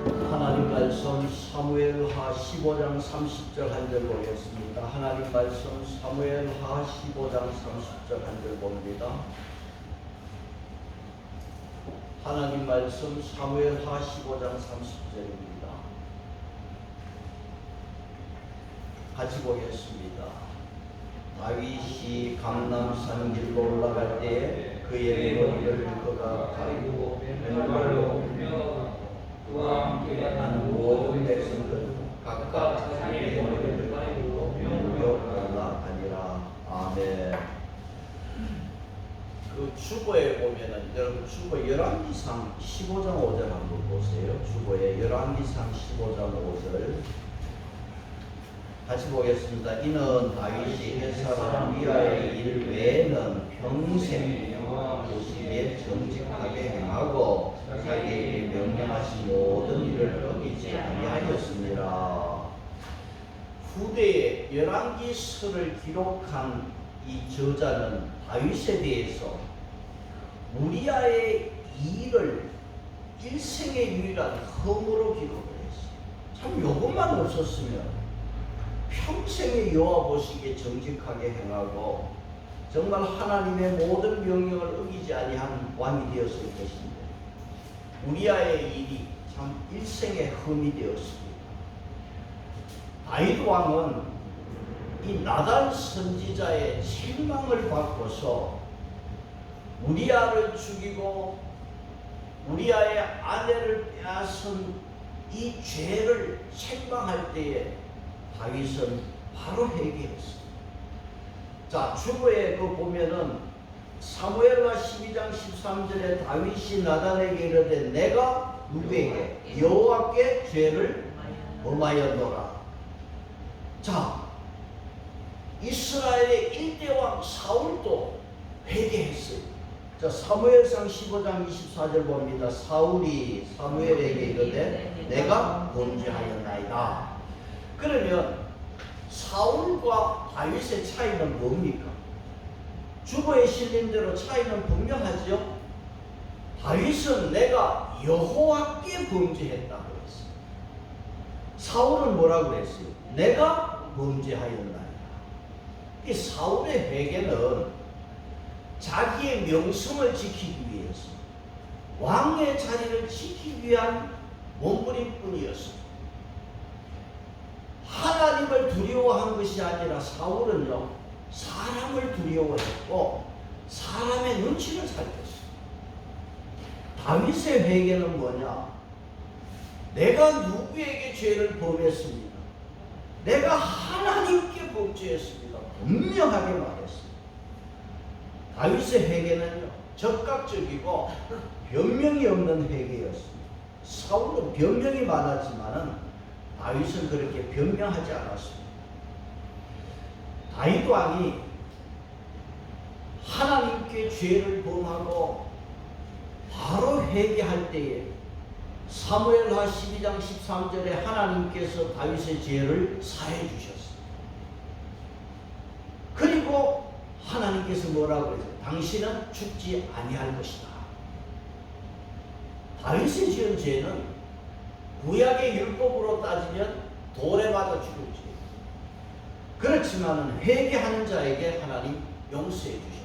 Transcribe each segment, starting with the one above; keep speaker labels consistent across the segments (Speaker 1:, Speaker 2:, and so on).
Speaker 1: 하나님 말씀 사무엘하 15장 30절 한 절 보겠습니다. 하나님 말씀 사무엘하 15장 30절 한 절 봅니다. 하나님 말씀 사무엘하 15장 30절입니다. 같이 보겠습니다. 다윗이 감람산 길로 올라갈 때에 그의 머리를 그가 가리고 맨발로 울며 그와 함께 하는 모든 백성들 각각 자기의 머리를 가리고 울며 올라가니라. 아멘. 그 주보에 보면은 여러분 주보 열왕기상 15장 5절 한번 보세요. 주보에 열왕기상 15장 5절 같이 보겠습니다. 이는 다윗이 햇사람 우리아의 일 외에는 평생 여호와 보시기에 정직하게 행하고 자기에게 명령하신 모든 일을 어기지 아니하였습니다. 후대에 열왕기서를 기록한 이 저자는 다윗에 대해서 우리아의 일을 일생의 유일한 흠으로 기록을 했어요. 참 요것만 없었으면 평생의 여호와 보시기에 정직하게 행하고 정말 하나님의 모든 명령을 어기지 아니한 왕이 되었을 것인데 우리아의 일이 참 일생의 흠이 되었습니다. 다윗 왕은 이 나단 선지자의 책망을 받고서 우리아를 죽이고 우리아의 아내를 빼앗은 이 죄를 책망할 때에 다윗은 바로 회개했습니다. 자, 주보에 그 보면은 사무엘하 12장 13절에 다윗이 나단에게 이르되 내가 누구에게 여호와께 죄를 범하였노라. 자, 이스라엘의 1대 왕 사울도 회개했어요. 자, 사무엘상 15장 24절 봅니다. 사울이 사무엘에게 이르되 내가 범죄하였나이다. 그러면 사울과 다윗의 차이는 뭡니까? 주보에 실린 대로 차이는 분명하죠. 다윗은 내가 여호와께 범죄했다고 했어요. 사울은 뭐라고 했어요? 내가 범죄하였나이다. 이 사울의 회개는 자기의 명성을 지키기 위해서 왕의 자리를 지키기 위한 몸부림뿐이었습니다. 하나님을 두려워한 것이 아니라 사울은요 사람을 두려워했고 사람의 눈치를 살폈어요. 다윗의 회개는 뭐냐? 내가 누구에게 죄를 범했습니다. 내가 하나님께 범죄했습니다. 분명하게 말했습니다. 다윗의 회개는요 적극적이고 변명이 없는 회개였습니다. 사울은 변명이 많았지만은 다윗은 그렇게 변명하지 않았습니다. 다윗 왕이 하나님께 죄를 범하고 바로 회개할 때에 사무엘하 12장 13절에 하나님께서 다윗의 죄를 사해 주셨습니다. 그리고 하나님께서 뭐라고 했어요? 당신은 죽지 아니할 것이다. 다윗의 지은 죄는 구약의 율법으로 따지면 돌에 맞아 죽을 죄. 그렇지만 회개하는 자에게 하나님 용서해 주셨습니다.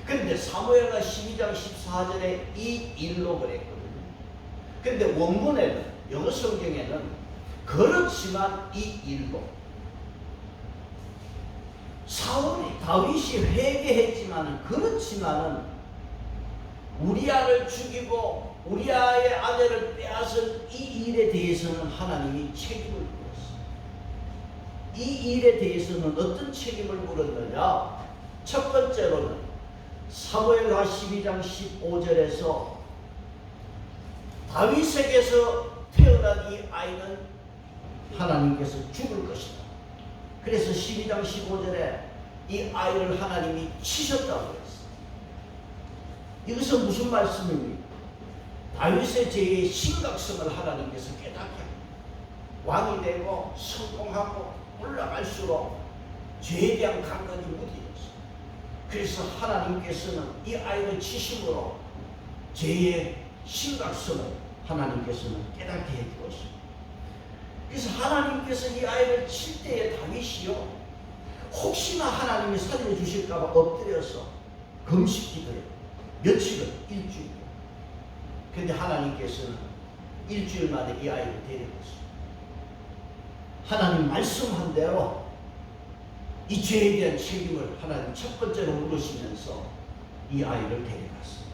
Speaker 1: 그런데 사무엘하 12장 14절에 이 일로 그랬거든요. 그런데 원문에는 영어 성경에는 그렇지만 이 일로 다윗이 회개했지만 그렇지만은 우리아를 죽이고 우리아의 아내를 빼앗은 이 일에 대해서는 하나님이 책임을 물었습니다. 이 일에 대해서는 어떤 책임을 물었느냐? 첫 번째로는 사무엘하 12장 15절에서 다윗에게서 태어난 이 아이는 하나님께서 죽을 것이다. 그래서 12장 15절에 이 아이를 하나님이 치셨다고 했어요. 이것은 무슨 말씀입니까? 다윗의 죄의 심각성을 하나님께서 깨닫게 합니다. 왕이 되고 성공하고 올라갈수록 죄에 대한 감각이 무뎌졌어요. 그래서 하나님께서는 이 아이를 치심으로 죄의 심각성을 하나님께서는 깨닫게 해주었습니다. 그래서 하나님께서 이 아이를 칠 때에 다윗이요, 혹시나 하나님이 살려주실까봐 엎드려서 금식기도해요. 며칠을, 일주일. 근데 하나님께서는 일주일 만에 이 아이를 데려갔어요. 하나님 말씀한 대로 이 죄에 대한 책임을 하나님 첫 번째로 물으시면서 이 아이를 데려갔어요.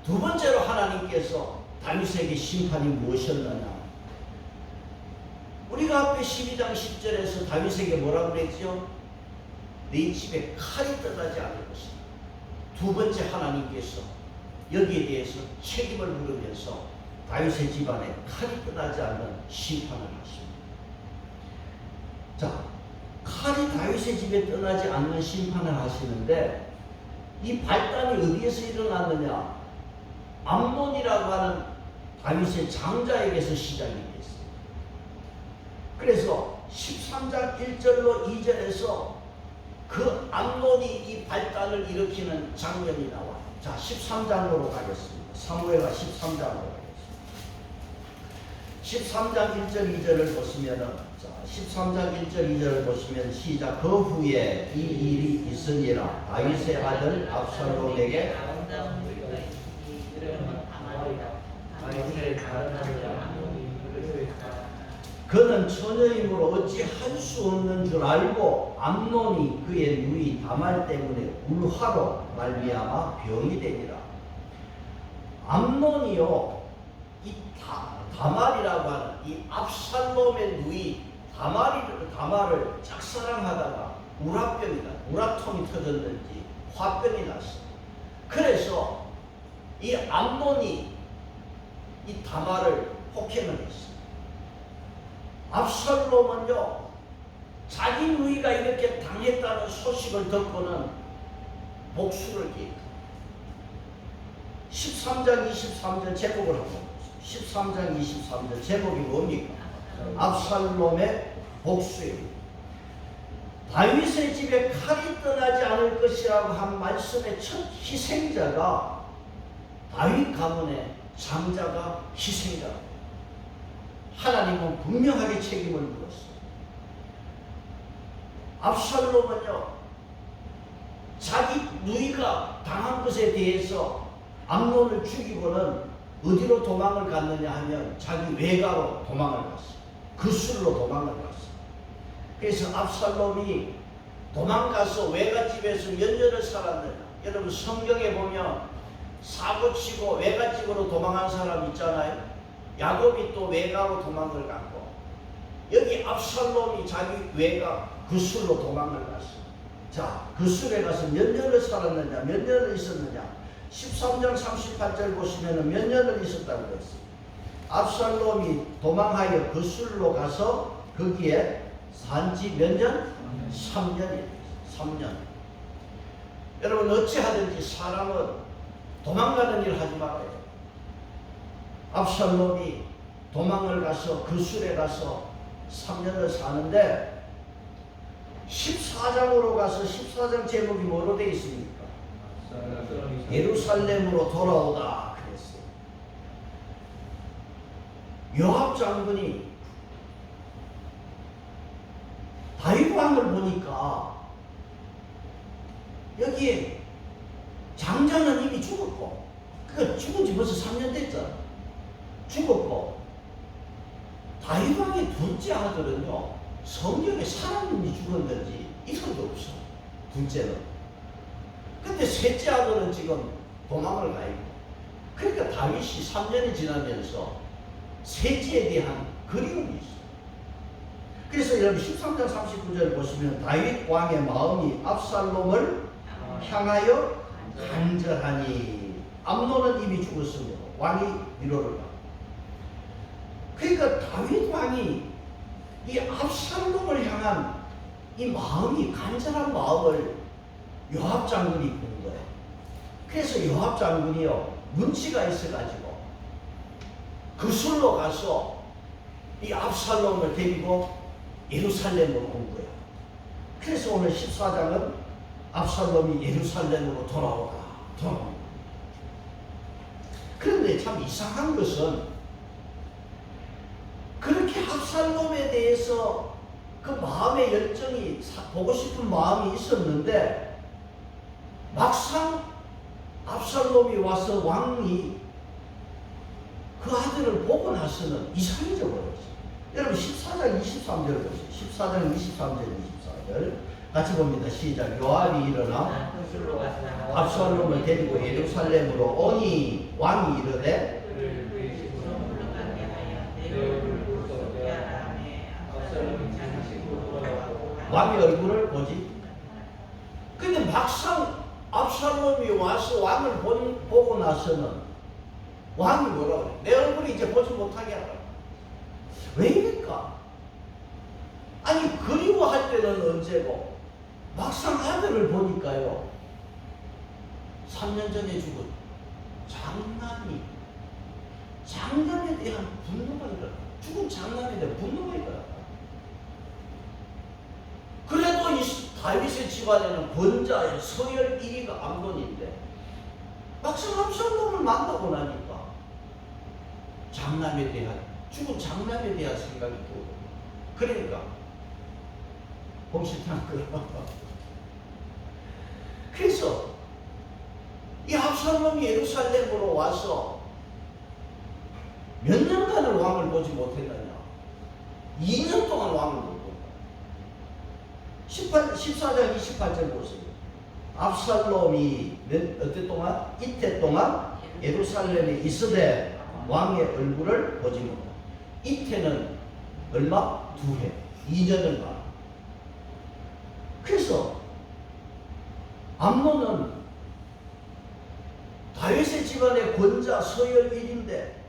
Speaker 1: 두 번째로 하나님께서 다윗에게 심판이 무엇이었느냐? 우리가 앞에 12장 10절에서 다윗에게 뭐라고 그랬죠? 네 집에 칼이 떠나지 않을 것이다. 두 번째 하나님께서 여기에 대해서 책임을 물으면서 다윗의 집안에 칼이 떠나지 않는 심판을 하십니다. 자, 칼이 다윗의 집에 떠나지 않는 심판을 하시는데 이 발단이 어디에서 일어났느냐? 암논이라고 하는 다윗의 장자에게서 시작이 됐습니다. 그래서 13장 1절로 2절에서 그 암논이 이 발단을 일으키는 장면이 나와요. 자, 13장으로 가겠습니다. 사무엘하 13장으로 가겠습니다. 13장 1절 2절을 보시면은, 자, 13장 1절 2절을 보시면 시작. 그 후에 이 일이 있으니라. 다윗의 아들 압살롬에게 그는 처녀이므로 어찌 할 수 없는 줄 알고 암논이 그의 누이 다말 때문에 울화로 말미암아 병이 되니라. 암논이요, 이 다말이라고 하는 이 압살롬의 누이 다말을 짝사랑하다가 우라통이 터졌는지 화병이 났어요. 그래서 이 암논이 이 다말을 폭행을 했어요. 압살롬은요, 자기 누이가 이렇게 당했다는 소식을 듣고는 복수를 기획합니다. 13장 23절 제목을 한번 보세요. 13장 23절 제목이 뭡니까? 압살롬의 복수입니다. 다윗의 집에 칼이 떠나지 않을 것이라고 한 말씀의 첫 희생자가 다윗 가문의 장자가 희생자입니다. 하나님은 분명하게 책임을 물었어요. 압살롬은요, 자기 누이가 당한 것에 대해서 암논을 죽이고는 어디로 도망을 갔느냐 하면 자기 외가로 도망을 갔어요. 그술로 도망을 갔어요. 그래서 압살롬이 도망가서 외갓집에서 몇 년을 살았느냐. 여러분 성경에 보면 사고치고 외갓집으로 도망한 사람 있잖아요. 야곱이 또 외가로 도망을 갔고, 여기 압살롬이 자기 외가 그술로 도망을 갔어요. 자, 그술에 가서 몇 년을 살았느냐, 몇 년을 있었느냐. 13장 38절 보시면 몇 년을 있었다고 했어요. 압살롬이 도망하여 그술로 가서 거기에 산지 몇 년? 3년이에요. 3년. 여러분 어찌하든지 사람은 도망가는 일 하지 말아요. 압살롬이 도망을 가서 그술에 가서 3년을 사는데 14장으로 가서 14장 제목이 뭐로 되어 있습니까? 예루살렘으로 돌아오다 그랬어요. 요압 장군이 다윗 왕을 보니까 여기에 장자는 이미 죽었고, 그러니까 죽은 지 벌써 3년 됐잖아. 죽었고, 다윗 왕의 둘째 아들은요, 성경에 사람이 죽었는지 이것도 없어. 둘째는. 근데 셋째 아들은 지금 도망을 가 있고, 그러니까 다윗이 3년이 지나면서 셋째에 대한 그리움이 있어. 그래서 여러분 13장 39절 보시면 다윗 왕의 마음이 압살롬을 향하여 간절하니, 암논은 이미 죽었으므로 왕이 위로를 받고, 그러니까 다윗 왕이 이 압살롬을 향한 이 마음이, 간절한 마음을 요압 장군이 본 거예요. 그래서 요압 장군이요, 눈치가 있어가지고 그술로 가서 이 압살롬을 데리고 예루살렘으로 온 거예요. 그래서 오늘 14장은 압살롬이 예루살렘으로 돌아옵니다. 그런데 그런데 참 이상한 것은 그렇게 압살롬에 대해서 그 마음의 열정이 보고 싶은 마음이 있었는데 막상 압살롬이 와서 왕이 그 아들을 보고 나서는 이상해져 버렸어요. 여러분 14장 23절 보세요. 14장 23절 24절 같이 봅니다. 시작. 요압이 일어나 압살롬을 데리고 예루살렘으로 오니 왕이 이르되 왕의 얼굴을 보지. 근데 막상 압살롬이 와서 왕을 보고 나서는 왕이 뭐라고 그래? 내 얼굴을 이제 보지 못하게 하라. 왜 이럴까? 아니 그리워할 때는 언제고 막상 아들을 보니까요 3년 전에 죽은 장남에 대한 분노가 일어나. 죽은 장남에 대한 분노가 일어나. 그래도 이 다윗의 집안에는 권자의 서열 1위가 암논인데 막상 압살롬을 만나고 나니까 장남에 대한 죽은 장남에 대한 생각이 들고 그러니까 봉신탕 그래서 이 압살롬이 예루살렘으로 와서 몇 년간을 왕을 보지 못했느냐? 2년 동안 왕을 못 본다. 14장 28절 보세요. 압살롬이 어때 동안? 이태 동안 예루살렘에 있으되 왕의 얼굴을 보지 못한다. 이태는 얼마? 2해. 2년을 가. 그래서 암논은 다윗의 집안의 권자 서열 1인데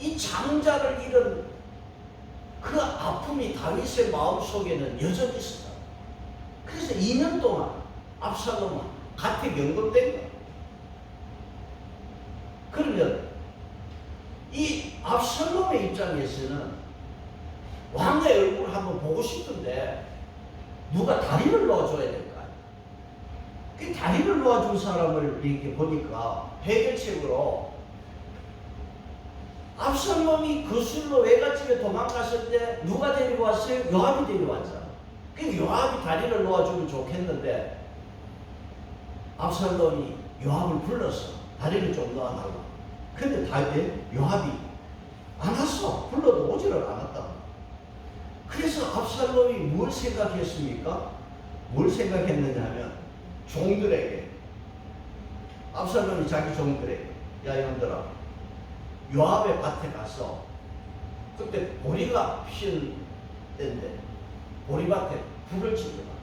Speaker 1: 이 장자를 잃은 그 아픔이 다윗의 마음속에는 여전히 있었다. 그래서 2년 동안 압살롬은 가택 연금된 거야. 그러면 이 압살롬의 입장에서는 왕의 얼굴을 한번 보고 싶은데 누가 다리를 놓아줘야 될 거 아니야. 그 다리를 놓아준 사람을 이렇게 보니까 해결책으로 압살롬이 거슬러 외갓집에 도망갔을 때 누가 데리고 왔어요? 요압이 데려왔잖아. 그러니까 요압이 다리를 놓아주면 좋겠는데 압살롬이 요압을 불렀어. 다리를 좀 놓아달라. 근데 요압이 안 왔어. 불러도 오지를 않았다. 그래서 압살롬이 뭘 생각했습니까? 뭘 생각했느냐 하면 종들에게 압살롬이 자기 종들에게 야 이놈들아 요압의 밭에 가서 그때 보리가 피는 때인데 보리밭에 불을 지르라.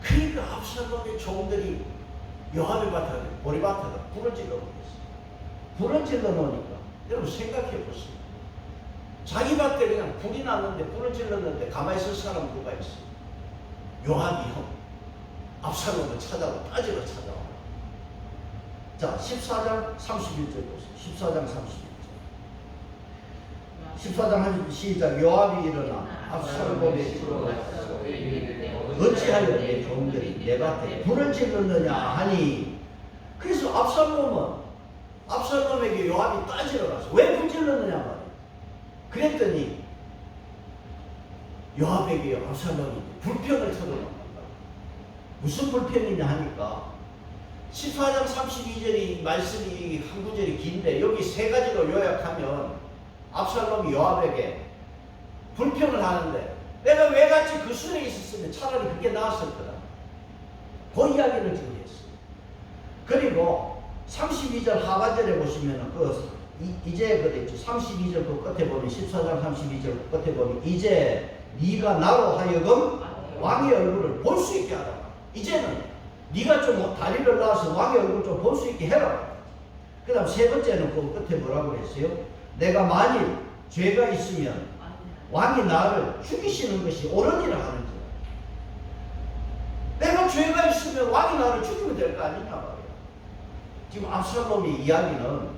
Speaker 1: 그러니까 압살롬의 종들이 요압의 밭에 가서 보리밭에다 불을 질러 놓겠어. 불을 질러 놓으니까 여러분 생각해 보세요. 자기 밭에 그냥 불이 났는데 불을 질렀는데 가만히 있을 사람 누가 있어? 요압이 형 압살롬을 찾아와 따지러 찾아와. 자 14장 31절 보세요. 14장 31절 14장 한 시작. 요압이 일어나 압살롬의 집으로 가서 어찌하여 내 종들이 내 밭에 불을 질렀느냐 하니. 그래서 압살롬에게 요압이 따지러 가서 왜 불 질렀느냐 말이야. 그랬더니 요압에게 압살롬이 불평을 터놓는다. 무슨 불평이냐 하니까 14장 32절이 말씀이 한 구절이 긴데 여기 세 가지로 요약하면 압살롬이 요압에게 불평을 하는데 내가 외갓집 그 순에 있었으면 차라리 그게 나았을 거다. 그 이야기를 지금 했어요. 그리고 32절 하반절에 보시면은 이제 그랬죠. 32절 그 끝에 보면 14장 32절 끝에 보면 이제 네가 나로 하여금 왕의 얼굴을 볼 수 있게 하라. 이제는 네가 좀 다리를 놔서 왕의 얼굴 좀 볼 수 있게 해라. 그 다음 세 번째는 그 끝에 뭐라고 했어요? 내가 만일 죄가 있으면 왕이 나를 죽이시는 것이 옳으니라 하는지. 내가 죄가 있으면 왕이 나를 죽이면 될 거 아니냐 말이야. 지금 압살롬의 이야기는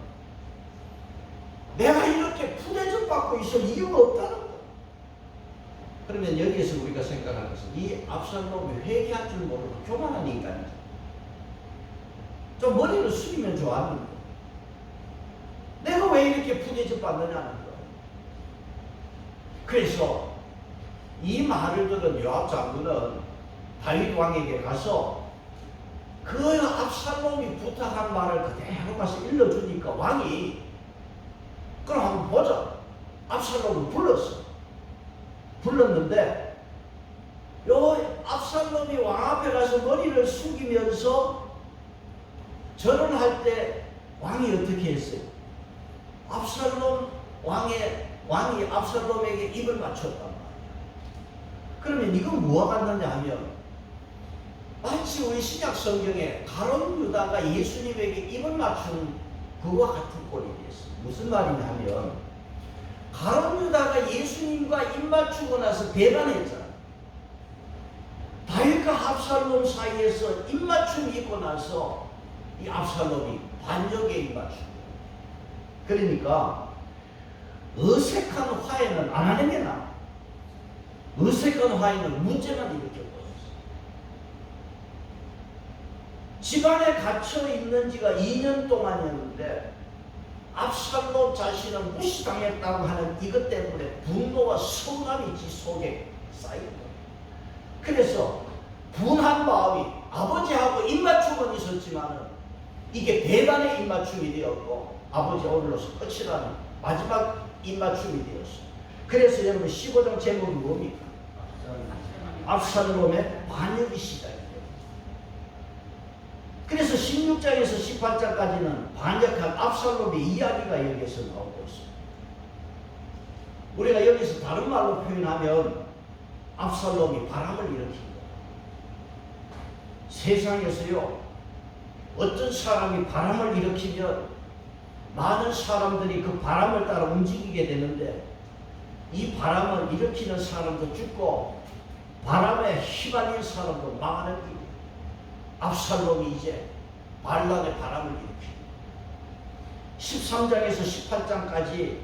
Speaker 1: 내가 이렇게 푸대접 받고 있을 이유가 없다는 거야. 그러면 여기에서 우리가 생각하는 것은 이 압살롬이 회개할 줄 모르는 교만한 인간이죠. 좀 머리를 숙이면 좋았는데 왜 이렇게 부대접 받느냐는 거예요. 그래서 이 말을 들은 요압 장군은 다윗 왕에게 가서 그 압살롬이 부탁한 말을 그대로 가서 일러주니까 왕이 그럼 한번 보자. 압살롬을 불렀는데 요 압살롬이 왕 앞에 가서 머리를 숙이면서 절을 때 왕이 어떻게 했어요? 왕이 압살롬에게 입을 맞췄단 말이에요. 그러면 이건 뭐가 같느냐 하면 마치 우리 신약 성경에 가룟 유다가 예수님에게 입을 맞춘 그와 같은 꼴이 됐어요. 무슨 말이냐 하면 가룟 유다가 예수님과 입 맞추고 나서 배반했잖아요. 다윗과 압살롬 사이에서 입 맞춤이 있고 나서 이 압살롬이 반역에 입 맞추고, 그러니까 어색한 화해는 안 하는 게 나아. 어색한 화해는 문제만 일으켜버렸어. 집안에 갇혀 있는 지가 2년 동안이었는데 압살롬 자신은 무시당했다고 하는 이것 때문에 분노와 성함이 지 속에 쌓이는 거예요. 그래서 분한 마음이 아버지하고 입맞춤은 있었지만은 이게 배반의 입맞춤이 되었고 아버지 오늘로서 끝이라는 마지막 입맞춤이 되었어요. 그래서 여러분 15장 제목이 뭡니까? 압살롬의 반역이 시작이 돼요. 그래서 16장에서 18장까지는 반역한 압살롬의 이야기가 여기에서 나오고 있습니다. 우리가 여기서 다른 말로 표현하면 압살롬이 바람을 일으킨 거예요. 세상에서요, 어떤 사람이 바람을 일으키면 많은 사람들이 그 바람을 따라 움직이게 되는데 이 바람을 일으키는 사람도 죽고 바람에 휘말린 사람도 망하는 길. 압살롬이 이제 반란의 바람을 일으킵니다. 13장에서 18장까지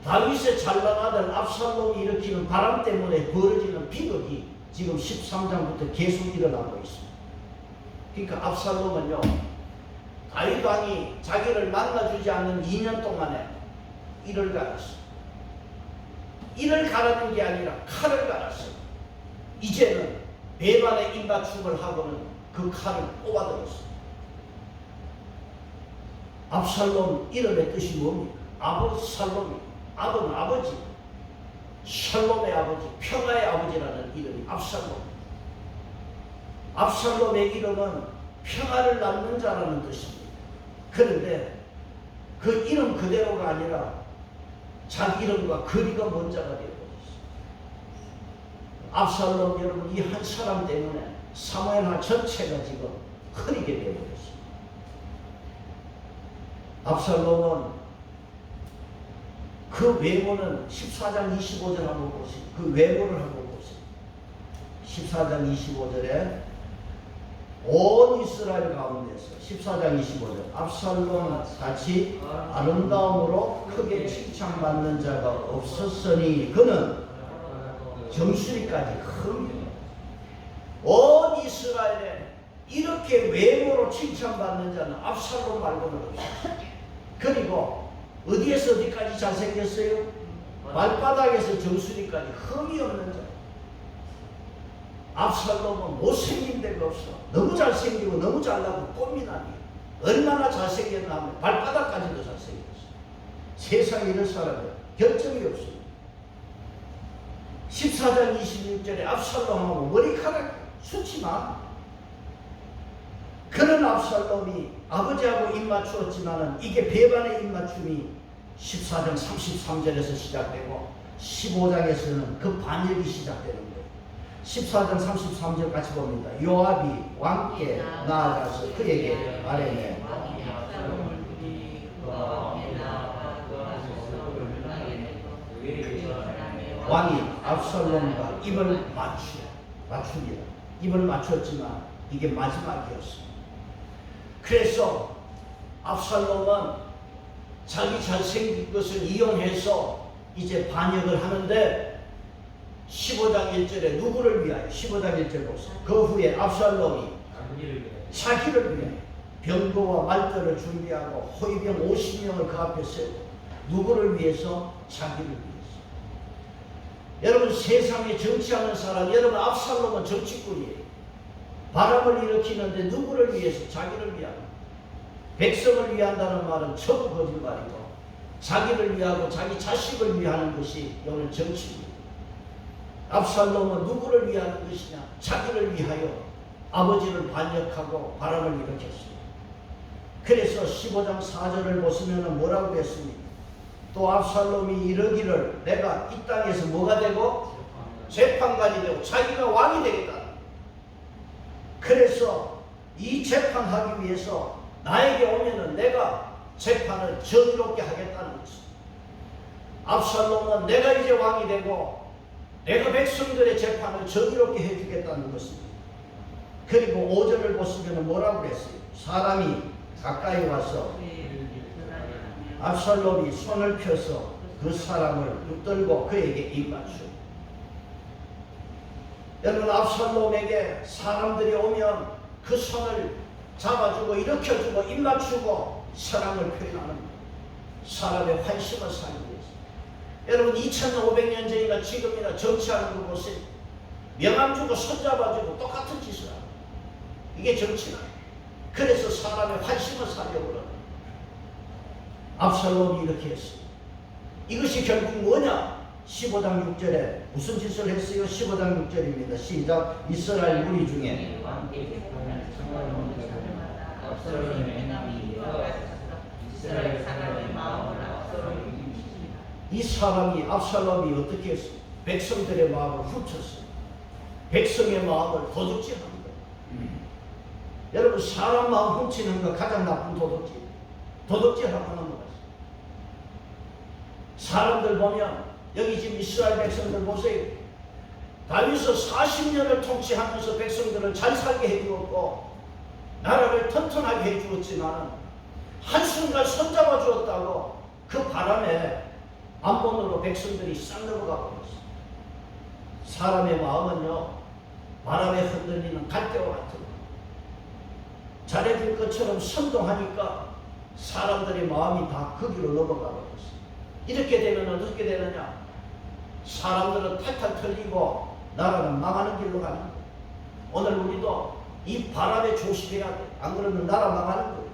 Speaker 1: 다윗의 잘난 아들 압살롬이 일으키는 바람 때문에 벌어지는 비극이 지금 13장부터 계속 일어나고 있습니다. 그러니까 압살롬은요, 다윗 왕이 자기를 만나주지 않는 2년 동안에 이를 갈았어요. 이를 가르는 게 아니라 칼을 갈았어요. 이제는 배반의 입맞춤을 하고는 그 칼을 뽑아들었어요. 압살롬 이름의 뜻이 뭡니까? 압살롬이, 압은 아버지, 샬롬의 아버지, 평화의 아버지라는 이름이 압살롬. 압살롬의 이름은 평화를 낳는 자라는 뜻입니다. 그런데 그 이름 그대로가 아니라 자기 이름과 거리가 먼 자가 되어버렸어요. 압살롬 여러분, 이 한 사람 때문에 사무엘하 전체가 지금 흐리게 되어버렸습니다. 압살롬은 그 외모는 14장 25절 한번 보세요. 그 외모를 한번 보세요. 14장 25절에 온 이스라엘 가운데서 14장 25절 압살롬 같이 아름다움으로 크게 칭찬받는 자가 없었으니 그는 정수리까지 큽니다. 온 이스라엘에 이렇게 외모로 칭찬받는 자는 압살롬 말고는 없어요. 그리고 어디에서 어디까지 잘생겼어요? 발바닥에서 정수리까지 흠이 없는 자. 압살롬은 못생긴 데가 없어. 너무 잘생기고 너무 잘나고 꽃미남이. 얼마나 잘생겼나 하면 발바닥까지도 잘생겼어. 세상에 이런 사람은 결점이 없습니다. 14장 26절에 압살롬하고 머리카락 수치만 그런 압살롬이 아버지하고 입맞추었지만은 이게 배반의 입맞춤이 14장 33절에서 시작되고 15장에서는 그 반역이 시작되는 거예요. 14장 33절 같이 봅니다. 요압이 왕께 나아가서 그에게 말하매 왕이 압살롬과 입을 맞추리라. 입을 맞췄지만 이게 마지막이었습니다. 그래서 압살롬은 자기 잘생긴 것을 이용해서 이제 반역을 하는데 15장 1절에 누구를 위하여? 15장 1절 보세요. 그 후에 압살롬이 자기를 위하여 병거와 말들을 준비하고 호위병 50명을 그 앞에 세우고 누구를 위해서? 자기를 위해서. 여러분 세상에 정치하는 사람, 여러분 압살롬은 정치꾼이에요. 바람을 일으키는데 누구를 위해서? 자기를 위하고. 백성을 위한다는 말은 전부 거짓말이고 자기를 위하고 자기 자식을 위하는 것이 오늘 정치입니다. 압살롬은 누구를 위하는 것이냐? 자기를 위하여 아버지를 반역하고 바람을 일으켰습니다. 그래서 15장 4절을 보시면 뭐라고 했습니까? 또 압살롬이 이르기를 내가 이 땅에서 뭐가 되고? 재판관이 되고 자기가 왕이 되겠다. 그래서 이 재판하기 위해서 나에게 오면은 내가 재판을 정의롭게 하겠다는 것입니다. 압살롬은 내가 이제 왕이 되고 내가 백성들의 재판을 정의롭게 해주겠다는 것입니다. 그리고 5절을 보시면 뭐라고 그랬어요? 사람이 가까이 와서 압살롬이 손을 펴서 그 사람을 붙들고 그에게 입맞추고. 여러분 압살롬에게 사람들이 오면 그 손을 잡아주고 일으켜주고 입맞추고 사랑을 표현하는 거예요. 사람의 환심을 사기 위해서. 여러분 2500년 전이나 지금이나 정치하는 거 보세요. 명함 주고 손 잡아주고 똑같은 짓을 하고. 이게 정치다. 그래서 사람의 환심을 사려고 그러는 거예요. 압살롬이 이렇게 했어요. 이것이 결국 뭐냐? 15장 6절에 무슨 짓을 했어요? 15장 6절입니다. 시작. 이스라엘 무리 중에 이 사람이 압살롬이 어떻게 했어요? 백성들의 마음을 훔쳤어요. 백성의 마음을 도둑질한 거예요. 여러분 사람 마음 훔치는 거 가장 나쁜 도둑질. 도둑질하고 넘어갔어요. 사람들 보면 여기 지금 이스라엘 백성들 보세요. 다윗은 40년을 통치하면서 백성들을 잘 살게 해주었고 나라를 튼튼하게 해주었지만 한순간 손잡아 주었다고 그 바람에 암본으로 백성들이 싹 넘어가 버렸어요. 사람의 마음은요 바람에 흔들리는 갈대와 같은 거. 잘해줄 것처럼 선동하니까 사람들의 마음이 다 거기로 넘어가 버렸어요. 이렇게 되면 어떻게 되느냐? 사람들은 탈탈 털리고 나라는 망하는 길로 가는 거예요. 오늘 우리도 이 바람에 조심해야 돼. 안 그러면 나라 망하는 거예요.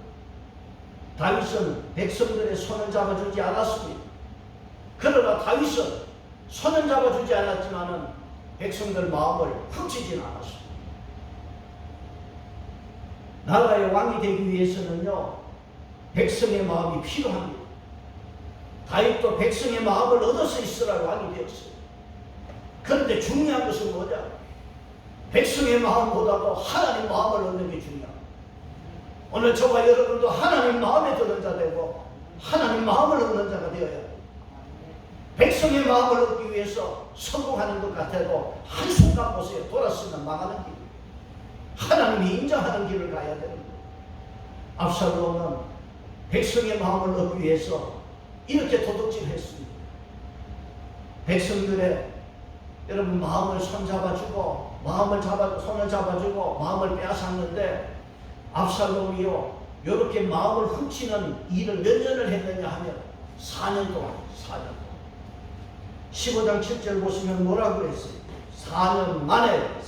Speaker 1: 다윗은 백성들의 손을 잡아주지 않았습니다. 그러나 다윗은 손을 잡아주지 않았지만은 백성들 마음을 훔치진 않았습니다. 나라의 왕이 되기 위해서는요 백성의 마음이 필요합니다. 다윗도 백성의 마음을 얻어서 이스라엘 왕이 되었어요. 그런데 중요한 것은 뭐냐? 백성의 마음보다도 하나님 마음을 얻는 게 중요합니다. 오늘 저와 여러분도 하나님 마음에 드는 자 되고 하나님 마음을 얻는 자가 되어야 돼요. 백성의 마음을 얻기 위해서 성공하는 것 같아도 한순간 보세요. 돌았으면 망하는 길. 하나님이 인정하는 길을 가야 되는 거예요. 압살롬은 백성의 마음을 얻기 위해서 이렇게 도둑질했습니다. 백성들의 여러분 마음을 손잡아주고 손을 잡아주고 마음을 빼앗았는데 압살롬이요 이렇게 마음을 훔치는 일을 몇 년을 했느냐 하면 4년 동안 15장 7절 보시면 뭐라고 그랬어요? 4년 만에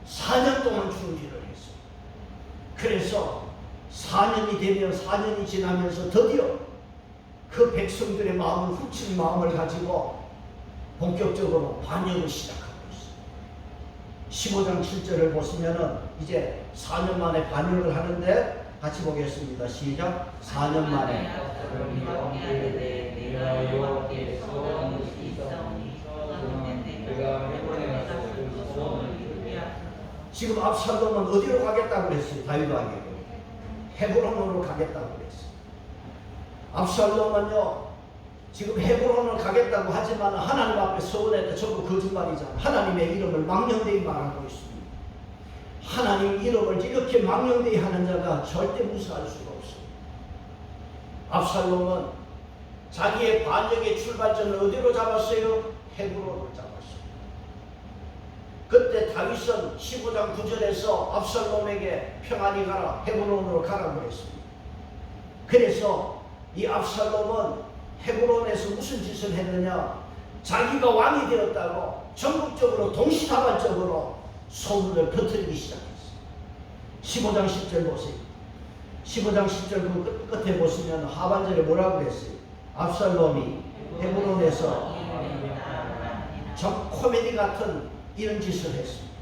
Speaker 1: 4년 동안 준비를 했어요. 그래서 4년이 되면 4년이 지나면서 드디어 그 백성들의 마음을 훔친 마음을 가지고 본격적으로 반역을 시작하고 있어요. 15장 7절을 보시면은 이제 4년 만에 반역을 하는데 같이 보겠습니다. 시작. 4년 만에 지금 압살롬은 어디로 가겠다고 그랬어요? 다윗에게 헤브론으로 가겠다고 그랬어요. 압살롬은요 지금 헤브론을 가겠다고 하지만 하나님 앞에 서운했다. 전부 거짓말이잖아. 하나님의 이름을 망령되이 말하고 있습니다. 하나님 이름을 이렇게 망령되이 하는 자가 절대 무시할 수가 없어요. 압살롬은 자기의 반역의 출발점을 어디로 잡았어요? 헤브론을 잡았어요. 그때 다윗은 15장 9절에서 압살롬에게 평안히 가라, 헤브론으로 가라고 했습니다. 그래서 이 압살롬은 헤브론에서 무슨 짓을 했느냐? 자기가 왕이 되었다고 전국적으로 동시다발적으로 소문을 퍼뜨리기 시작했어요. 15장 10절 보세요. 15장 10절 그 끝에 보시면 하반절에 뭐라고 했어요? 압살롬이 헤브론에서 정 코미디 같은 이런 짓을 했습니다.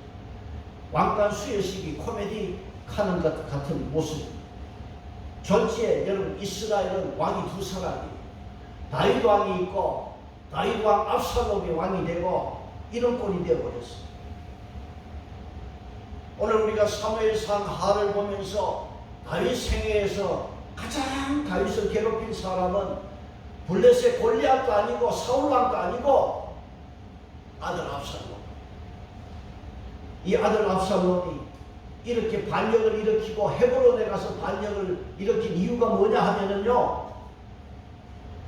Speaker 1: 왕관 수여식이 코미디 하는 것 같은 모습. 졸지에 여러분 이스라엘은 왕이 두 사람이에요. 다윗 왕이 있고 다윗 왕 압살롬이 왕이 되고 이런 꼴이 되어버렸어요. 오늘 우리가 사무엘상 하를 보면서 다윗 생애에서 가장 다윗을 괴롭힌 사람은 블레셋 골리앗도 아니고 사울 왕도 아니고 아들 압살롬. 이 아들 압살롬이 이렇게 반역을 일으키고 헤브론에 가서 반역을 일으킨 이유가 뭐냐 하면은요,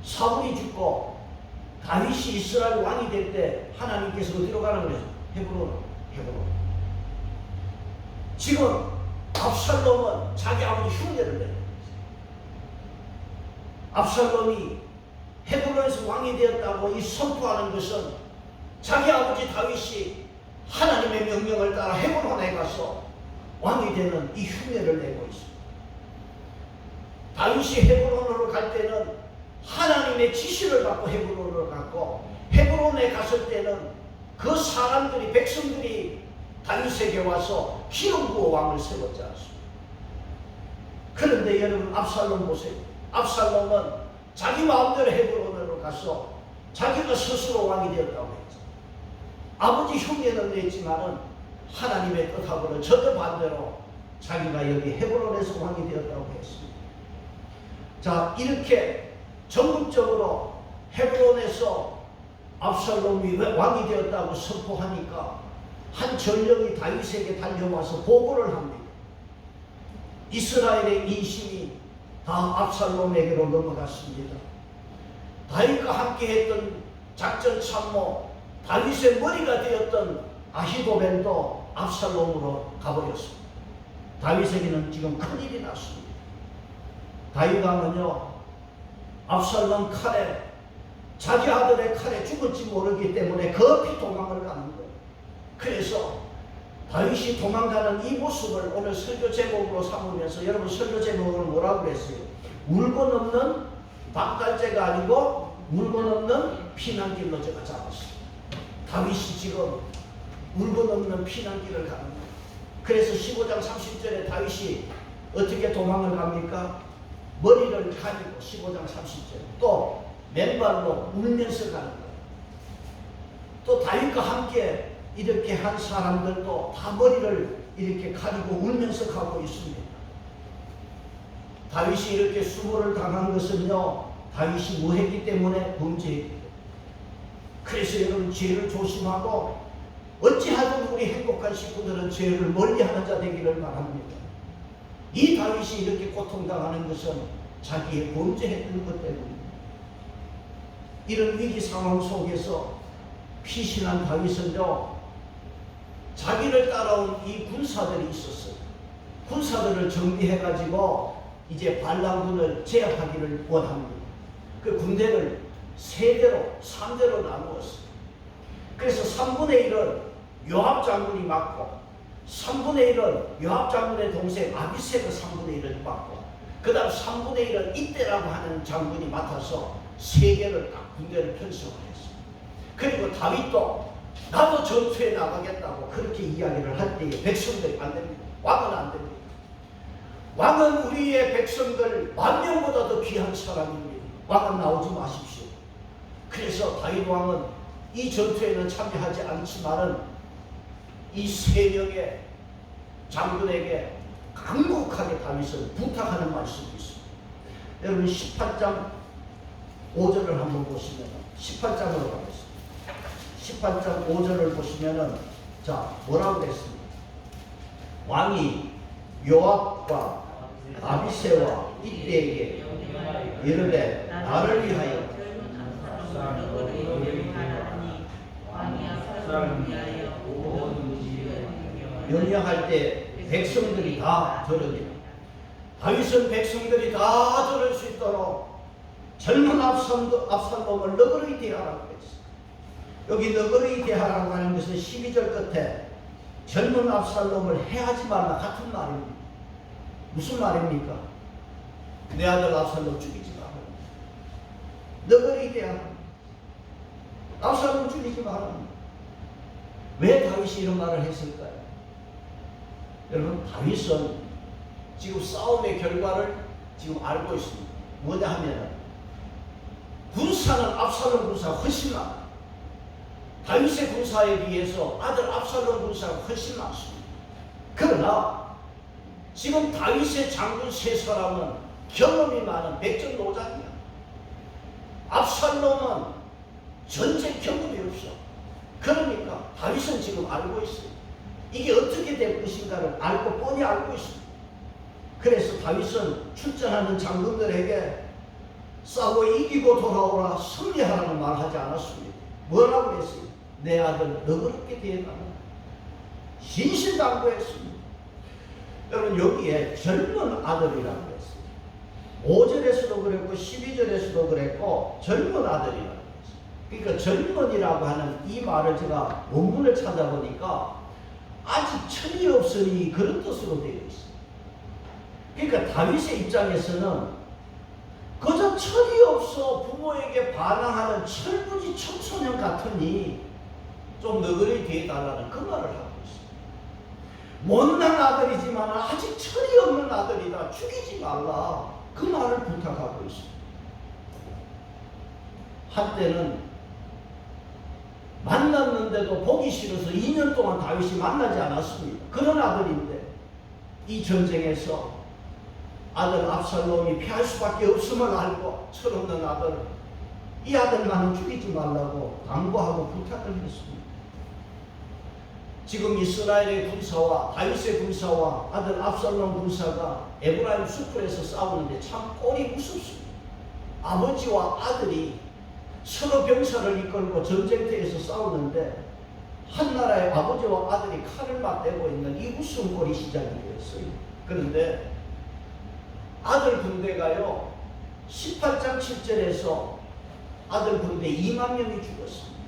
Speaker 1: 사울이 죽고 다윗이 이스라엘 왕이 될 때 하나님께서 어디로 가라 그래서 헤브론. 지금 압살롬은 자기 아버지 흉내를 내요. 압살롬이 헤브론에서 왕이 되었다고 이 선포하는 것은 자기 아버지 다윗이 하나님의 명령을 따라 헤브론에 가서 왕이 되는 이 흉내를 내고 있습니다. 다윗이 헤브론으로 갈 때는 하나님의 지시를 받고 헤브론으로 갔고, 헤브론에 갔을 때는 그 사람들이, 백성들이 다윗에게 와서 기름 부어 왕을 세웠지 않습니까? 그런데 여러분 압살롬 보세요. 압살롬은 자기 마음대로 헤브론으로 가서 자기가 스스로 왕이 되었다고 했죠. 아버지 흉내는 냈지만은 하나님의 뜻하고는 전혀 반대로 자기가 여기 헤브론에서 왕이 되었다고 했습니다. 자, 이렇게 전국적으로 헤브론에서 압살롬이 왕이 되었다고 선포하니까 한 전령이 다윗에게 달려와서 보고를 합니다. 이스라엘의 인심이 다 압살롬에게로 넘어갔습니다. 다윗과 함께했던 작전 참모, 다윗의 머리가 되었던 아히도벨도 압살롬으로 가버렸습니다. 다윗에게는 지금 큰일이 났습니다. 다윗 왕은요, 압살롬 칼에, 자기 아들의 칼에 죽을지 모르기 때문에 급히 도망을 가는 거예요. 그래서 다윗이 도망가는 이 모습을 오늘 설교 제목으로 삼으면서, 여러분 설교 제목을 뭐라고 그랬어요? 울고 넘는 박갈제가 아니고 울고 넘는 피난길로 제가 잡았어요. 다윗이 지금 울고 넘는 피난길을 가는 거예요. 그래서 15장 30절에 다윗이 어떻게 도망을 갑니까? 머리를 가리고 15장 30절 또 맨발로 울면서 가는 거예요. 또 다윗과 함께 이렇게 한 사람들도 다 머리를 이렇게 가리고 울면서 가고 있습니다. 다윗이 이렇게 수모를 당한 것은요, 다윗이 뭐 했기 때문에? 범죄했기 때문에. 그래서 여러분 죄를 조심하고 어찌하든 우리 행복한 식구들은 죄를 멀리하는 자 되기를 바랍니다. 이 다윗이 이렇게 고통당하는 것은 자기의 범죄했던 것 때문입니다. 이런 위기 상황 속에서 피신한 다윗은요, 자기를 따라온 이 군사들이 있었어요. 군사들을 정비해가지고 이제 반란군을 제압하기를 원합니다. 그 군대를 3대로 나누었어요. 그래서 3분의 1은 요압 장군이 맡고, 3분의 1은 요압 장군의 동생 아비새가 3분의 1을 맡고, 그 다음 3분의 1은 이때라고 하는 장군이 맡아서 3개를 딱 군대를 편성을 했어요. 그리고 다윗도 나도 전투에 나가겠다고 그렇게 이야기를 할 때에 백성들이 안 됩니다. 왕은 안 됩니다. 왕은 우리의 백성들 10,000명보다 더 귀한 사람입니다. 왕은 나오지 마십시오. 그래서 다윗 왕은 이 전투에는 참여하지 않지만은 이 3명의 장군에게 강력하게 다윗을 부탁하는 말씀이 있습니다. 여러분 18장 5절을 한번 보시면, 18장으로 가겠습니다. 18장 5절을 보시면은, 자, 뭐라고 그랬습니까? 왕이 요압과 아비새와 이때에게 이르되 나를 위하여 명령할 때 백성들이 다 들으리라. 다윗은 백성들이 다 들을 수 있도록 젊은 압살롬을 너그러이 대하라고 했어. 여기 너그러이 대하라고 하는 것은 12절 끝에 젊은 압살롬을 해하지 말라 같은 말입니다. 무슨 말입니까? 내 아들 압살롬 죽이지 마라. 너그러이 대하라. 압살롬 죽이지 마라. 왜 다윗이 이런 말을 했을까요? 여러분, 다윗은 지금 싸움의 결과를 지금 알고 있습니다. 뭐냐 하면 군사는 압살롬 군사가 훨씬 많아. 다윗의 군사에 비해서 아들 압살롬 군사가 훨씬 많습니다. 그러나 지금 다윗의 장군 세 사람은 경험이 많은 백전노장이야. 압살롬은 전쟁 경험이 없어. 그러니까 다윗은 지금 알고 있어요. 이게 어떻게 될 것인가를 알고 뻔히 알고 있습니다. 그래서 다윗은 출전하는 장군들에게 싸워 이기고 돌아오라 승리하라는 말 하지 않았습니다. 뭐라고 했어요? 내 아들 너그럽게 대해라. 신신당부했습니다. 여러분, 여기에 젊은 아들이라고 했어요. 5절에서도 그랬고 12절에서도 그랬고 젊은 아들이라고 했어요. 그러니까 젊은이라고 하는 이 말을 제가 원문을 찾아보니까 아직 철이 없으니 그런 뜻으로 되어 있어요. 그러니까 다윗의 입장에서는 그저 철이 없어 부모에게 반항하는 철부지 청소년 같으니 좀 너그러이 대해달라는 그 말을 하고 있어요. 못난 아들이지만 아직 철이 없는 아들이다. 죽이지 말라. 그 말을 부탁하고 있습니다. 한때는 만났는데도 보기 싫어서 2년 동안 다윗이 만나지 않았습니다. 그런 아들인데 이 전쟁에서 아들 압살롬이 피할 수밖에 없음을 알고 철없는 아들, 이 아들만은 죽이지 말라고 당부하고 부탁을 했습니다. 지금 이스라엘의 군사와 다윗의 군사와 아들 압살롬 군사가 에브라임 숲에서 싸우는데 참 꼴이 무섭습니다. 아버지와 아들이 서로 병사를 이끌고 전쟁터에서 싸우는데 한 나라의 아버지와 아들이 칼을 맞대고 있는 이 무서운 꼴이 시작이 되었어요. 그런데 아들 군대가요 18장 7절에서 아들 군대 2만 명이 죽었습니다.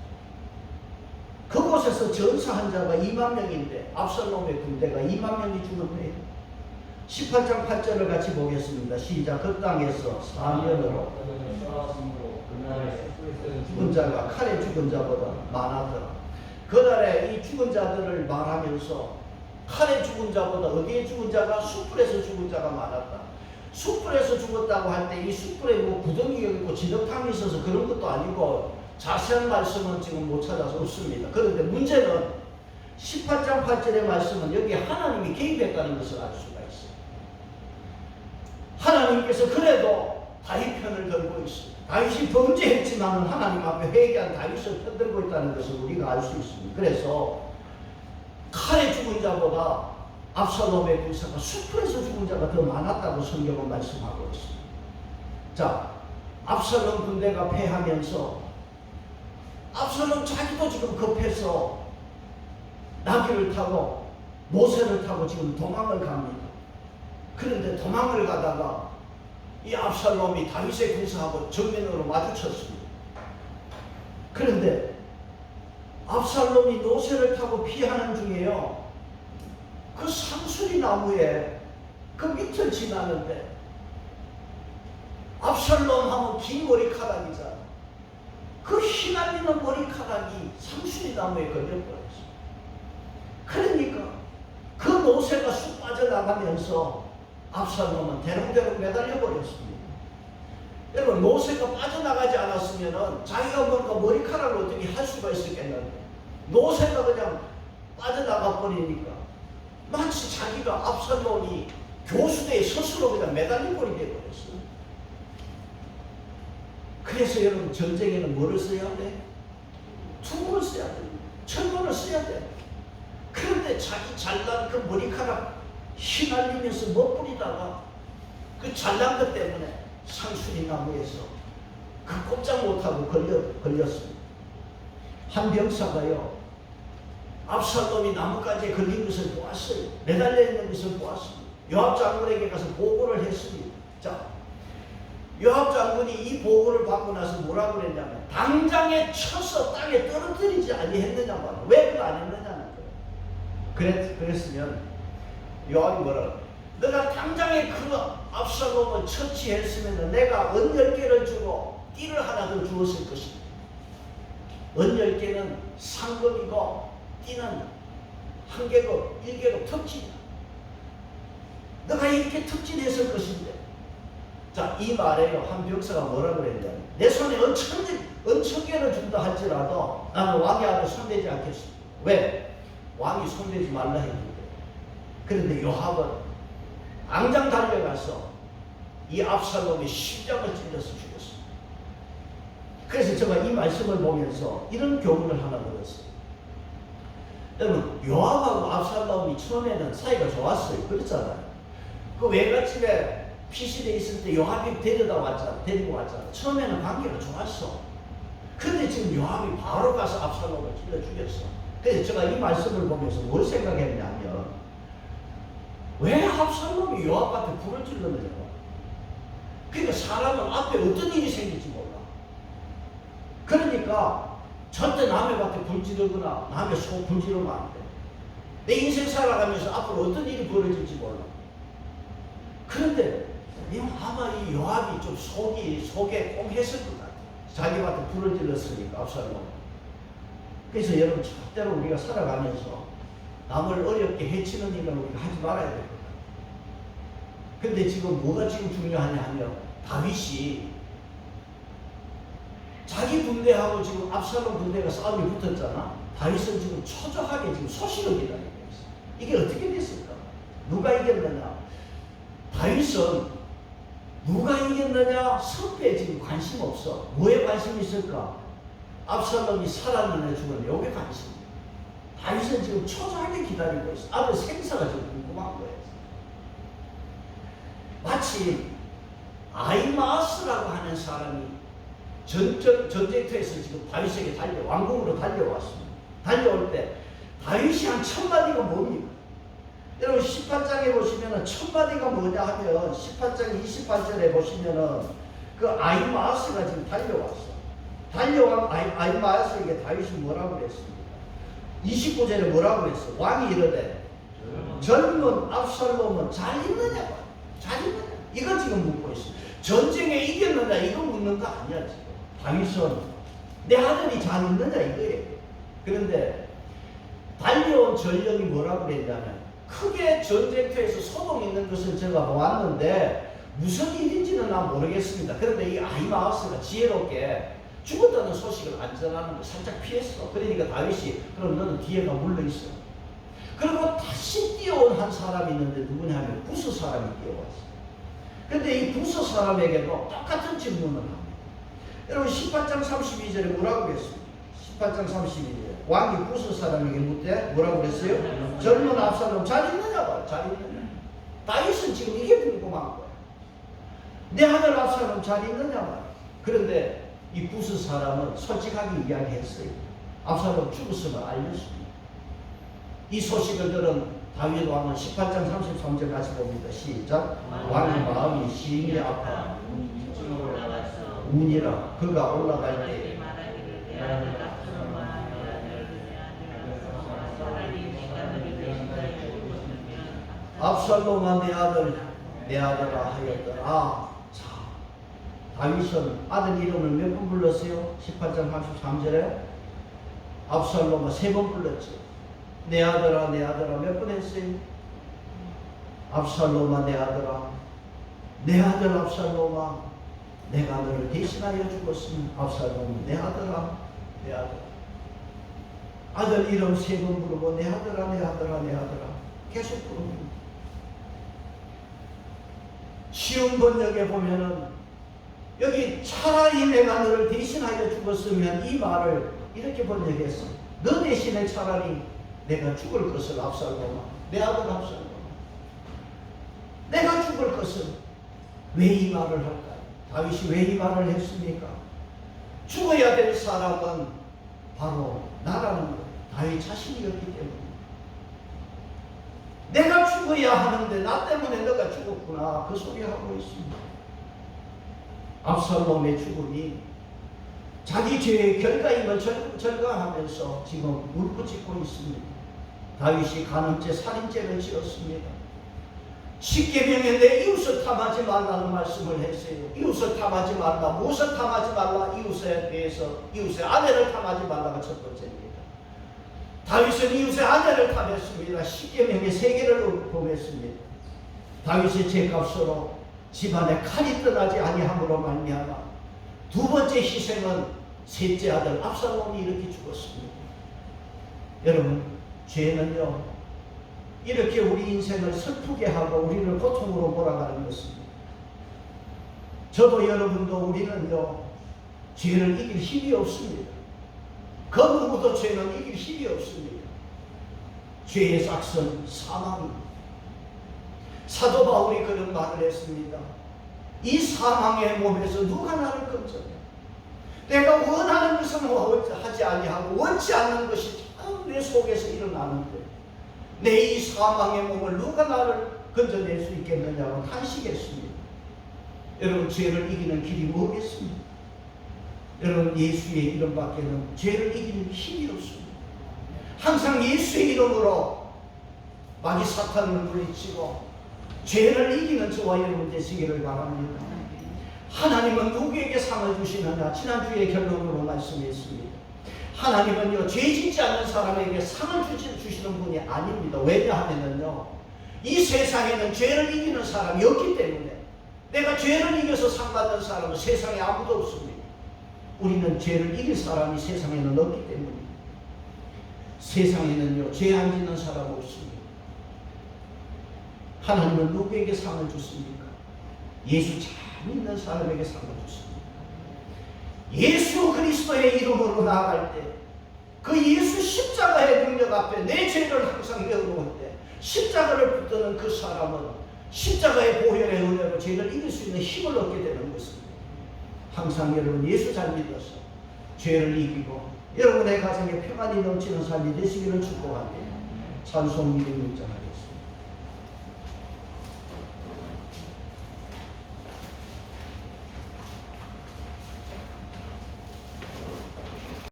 Speaker 1: 그곳에서 전사한 자가 2만 명인데 압살롬의 군대가 2만 명이 죽은 거예요. 18장 8절을 같이 보겠습니다. 시작. 그 땅에서 사면으로 죽은 자가 칼에 죽은 자보다 많았더라. 그날에 이 죽은 자들을 말하면서 칼에 죽은 자보다 어디에 죽은 자가 숯불에서 죽은 자가 많았다. 숯불에서 죽었다고 할 때 이 숯불에 뭐 구덩이가 있고 진흙탕이 있어서 그런 것도 아니고 자세한 말씀은 지금 못 찾아서 없습니다. 그런데 문제는 18장 8절의 말씀은 여기 하나님이 개입했다는 것을 알 수가 있어요. 하나님께서 그래도 다윗 편을 들고 있습니다. 다윗이 범죄했지만 하나님 앞에 회개한 다윗을 편들고 있다는 것을 우리가 알 수 있습니다. 그래서 칼에 죽은 자보다 압살롬의 군사가 숲에서 죽은 자가 더 많았다고 성경은 말씀하고 있습니다. 자, 압살롬 군대가 패하면서 압살롬 자기도 지금 급해서 나귀를 타고 모세를 타고 지금 도망을 갑니다. 그런데 도망을 가다가 이 압살롬이 다윗의 군사하고 정면으로 마주쳤습니다. 그런데 압살롬이 노새를 타고 피하는 중에요, 그 상수리 나무에 그 밑을 지나는데 압살롬 하면 긴 머리카락이잖아. 그 휘날리는 머리카락이 상수리 나무에 걸려버렸어. 그러니까 그 노새가 쑥 빠져나가면서 압살롬은 대롱대롱 매달려 버렸습니다. 여러분, 노새가 빠져나가지 않았으면 자기가 뭔가 머리카락을 어떻게 할 수가 있었겠는데 노새가 그냥 빠져나가 버리니까 마치 자기가 압살롬이 교수대에 스스로 그냥 매달린 꼴이 되어버렸어요. 그래서 여러분, 전쟁에는 뭐를 써야 돼? 투구를 써야 돼. 철문을 써야 돼. 그런데 자기 잘난 그 머리카락 휘날리면서 멋부리다가 그 잘난 것 때문에 상수리 나무에서 그 꼼짝 못하고 걸렸습니다. 한 병사가요, 압살롬이 나뭇가지에 걸린 것을 보았어요. 매달려 있는 것을 보았습니다. 요압 장군에게 가서 보고를 했습니다. 자, 요압 장군이 이 보고를 받고 나서 뭐라고 그랬냐면 당장에 쳐서 땅에 떨어뜨리지 아니했느냐 말이야. 왜 그거 안 했느냐는 거예요. 그랬으면 요압이 뭐라고? 내가 당장에 그 압살롬을 처치했으면 내가 은 10개를 주고 띠를 하나 더 주었을 것입니다. 은 10개는 상급이고 띠는 1계급, 1계급 특진이야. 내가 이렇게 특진했을 것인데. 자, 이 말에요. 한 병사가 뭐라고 그랬냐면 내 손에 은천 개를 준다 할지라도 나는 왕의 아들 손대지 않겠습니다. 왜? 왕이 손대지 말라 했는데. 그런데 요압은 당장 달려가서 이 압살롬의 심장을 찔러서 죽였습니다. 그래서 제가 이 말씀을 보면서 이런 교훈을 하나 들었어요. 여러분, 요압하고 압살롬이 처음에는 사이가 좋았어요. 그렇잖아요. 그 외갓집에 피실에 있을 때 요압이 데리고 왔잖아. 처음에는 관계가 좋았어. 근데 지금 요압이 바로 가서 압살롬을 찔러 죽였어. 그래서 제가 이 말씀을 보면서 뭘 생각했냐면 왜 압살롬이 요압한테 불을 질렀느냐. 그러니까 사람은 앞에 어떤 일이 생길지 몰라. 그러니까 절대 남의 밭에 불 지르거나 남의 속 불 지르면 안 돼. 내 인생 살아가면서 앞으로 어떤 일이 벌어질지 몰라. 그런데 아마 이 요압이 좀 속에 꽁했을 것 같아. 자기 밭에 불을 질렀으니까 압살롬. 그래서 여러분 절대로 우리가 살아가면서 남을 어렵게 해치는 일은 우리가 하지 말아야 될 것 같아요. 근데 지금 뭐가 지금 중요하냐 하면 다윗이 자기 군대하고 지금 압살롬 군대가 싸움이 붙었잖아. 다윗은 지금 초조하게 지금 소식을 기다리고 있어. 이게 어떻게 됐을까? 누가 이겼느냐? 다윗은 누가 이겼느냐? 승패에 지금 관심 없어. 뭐에 관심이 있을까? 압살롬이 살았느냐 죽었느냐 여기에 관심이야. 다윗은 지금 초조하게 기다리고 있어. 아들 생사가 지금 궁금한 거예요. 마치 아히마아스라고 하는 사람이 전쟁터에서 지금 다윗에게 왕궁으로 달려왔습니다. 달려올 때 다윗이 한 1000마디가 뭡니까? 여러분 18장에 보시면은 1000마디가 뭐냐 하면 18장 28절에 보시면은 그 아히마아스가 지금 달려왔어. 달려온 아히마아스에게 다윗이 뭐라고 그랬습니까? 29절에 뭐라고 했어? 왕이 이르되 젊은 압살롬은 잘 있느냐? 잘 있느냐? 이거 지금 묻고 있어. 전쟁에 이겼느냐? 이거 묻는 거 아니야 지금. 다윗은 내 아들이 잘 있느냐 이거예요. 그런데 달려온 전령이 뭐라고 그랬냐면 크게 전쟁터에서 소동 있는 것을 제가 보았는데 무슨 일인지는 난 모르겠습니다. 그런데 이 아히마아스가 지혜롭게 죽었다는 소식을 안 전하는 거 살짝 피했어. 그러니까 다윗이 그럼 너는 뒤에가 물러있어. 그리고 다시 뛰어온 한 사람이 있는데 누구냐 하면 부스 사람이 뛰어왔어. 그런데 이 부스 사람에게도 똑같은 질문을 합니다. 여러분 18장 32절에 뭐라고 그랬습니까? 18장 32절에 왕이 부스 사람에게 묻되 뭐라고 그랬어요? 젊은 압살롬 잘 있느냐 봐. 잘 있느냐. 다윗은 지금 이게 궁금한 거야. 내 아들 압살롬 잘 있느냐 봐. 그런데 이 부스 사람은 솔직하게 이야기했어요. 압살롬 죽었음을 알렸습니다. 이 소식을 들은 다윗 왕은 18장 33절 같이 봅니다. 시작. 왕의 마음이 심히 아파 우니라. 그가 올라갈 때 압살롬아 내 아들아 하였더라. 자, 다윗은 아들 이름을 몇 번 불렀어요? 18장 33절에 압살롬아 3번 불렀죠. 내 아들아 몇 번 했어요? 압살롬아 내 아들아, 내 아들 압살롬아, 내가 너를 대신하여 죽었으면 압살롬아 내 아들아, 내 아들아. 아들 이름 3번 부르고 내 아들아 계속 부릅니다. 쉬운 번역에 보면은 여기 차라리 내가 너를 대신하여 죽었으면 이 말을 이렇게 번역했어. 너 대신에 차라리 내가 죽을 것을 압살롬아, 내 아들 압살롬아, 내가 죽을 것을. 왜 이 말을 할까요? 다윗이 왜 이 말을 했습니까? 죽어야 될 사람은 바로 나라는 거예요. 다윗 자신이었기 때문에. 내가 죽어야 하는데 나 때문에 너가 죽었구나, 그 소리 하고 있습니다. 압살롬의 죽음이 자기 죄의 결과임을 절감하면서 지금 울부짖고 있습니다. 다윗이 간음죄, 살인죄를 지었습니다. 십계명에 내 이웃을 탐하지 말라는 말씀을 했어요. 이웃을 탐하지 말라. 무엇을 탐하지 말라? 이웃에 대해서 이웃의 아내를 탐하지 말라가 첫 번째입니다. 다윗은 이웃의 아내를 탐했습니다. 십계명의 세 개를 범했습니다. 다윗의 죄값으로 집안에 칼이 떠나지 아니함으로 말미암아 두 번째 희생은 셋째 아들 압살롬이 이렇게 죽었습니다. 여러분, 죄는요 이렇게 우리 인생을 슬프게 하고 우리를 고통으로 몰아가는 것입니다. 저도 여러분도 우리는요 죄를 이길 힘이 없습니다. 그 누구도 죄는 이길 힘이 없습니다. 죄의 삭선 사망입니다. 사도 바울이 그런 말을 했습니다. 이 사망의 몸에서 누가 나를 건져내? 내가 원하는 것은 하지 아니하고 원치 않는 것이 참 내 속에서 일어나는데 내 이 사망의 몸을 누가 나를 건져낼 수 있겠느냐고 탄식했습니다. 여러분, 죄를 이기는 길이 뭐겠습니까? 여러분, 예수의 이름밖에는 죄를 이기는 힘이 없습니다. 항상 예수의 이름으로 마귀 사탄을 물리치고 죄를 이기는 저와 여러분 되시기를 바랍니다. 하나님은 누구에게 상을 주시느냐? 지난주에 결론으로 말씀했습니다. 하나님은요 죄 짓지 않는 사람에게 상을 주시는 분이 아닙니다. 왜냐하면요 이 세상에는 죄를 이기는 사람이 없기 때문에, 내가 죄를 이겨서 상 받는 사람은 세상에 아무도 없습니다. 우리는 죄를 이길 사람이 세상에는 없기 때문입니다. 세상에는요 죄 안 짓는 사람 없습니다. 하나님은 누구에게 상을 주십니까? 예수 잘 믿는 사람에게 상을 주십니다. 예수 그리스도의 이름으로 나아갈 때 그 예수 십자가의 능력 앞에 내 죄를 항상 내어놓을 때 십자가를 붙드는 그 사람은 십자가의 보혈의 은혜로 죄를 이길 수 있는 힘을 얻게 되는 것입니다. 항상 여러분 예수 잘 믿어서 죄를 이기고 여러분의 가정에 평안이 넘치는 삶이 되시기를 축복합니다. 찬송 206장 하겠습니다.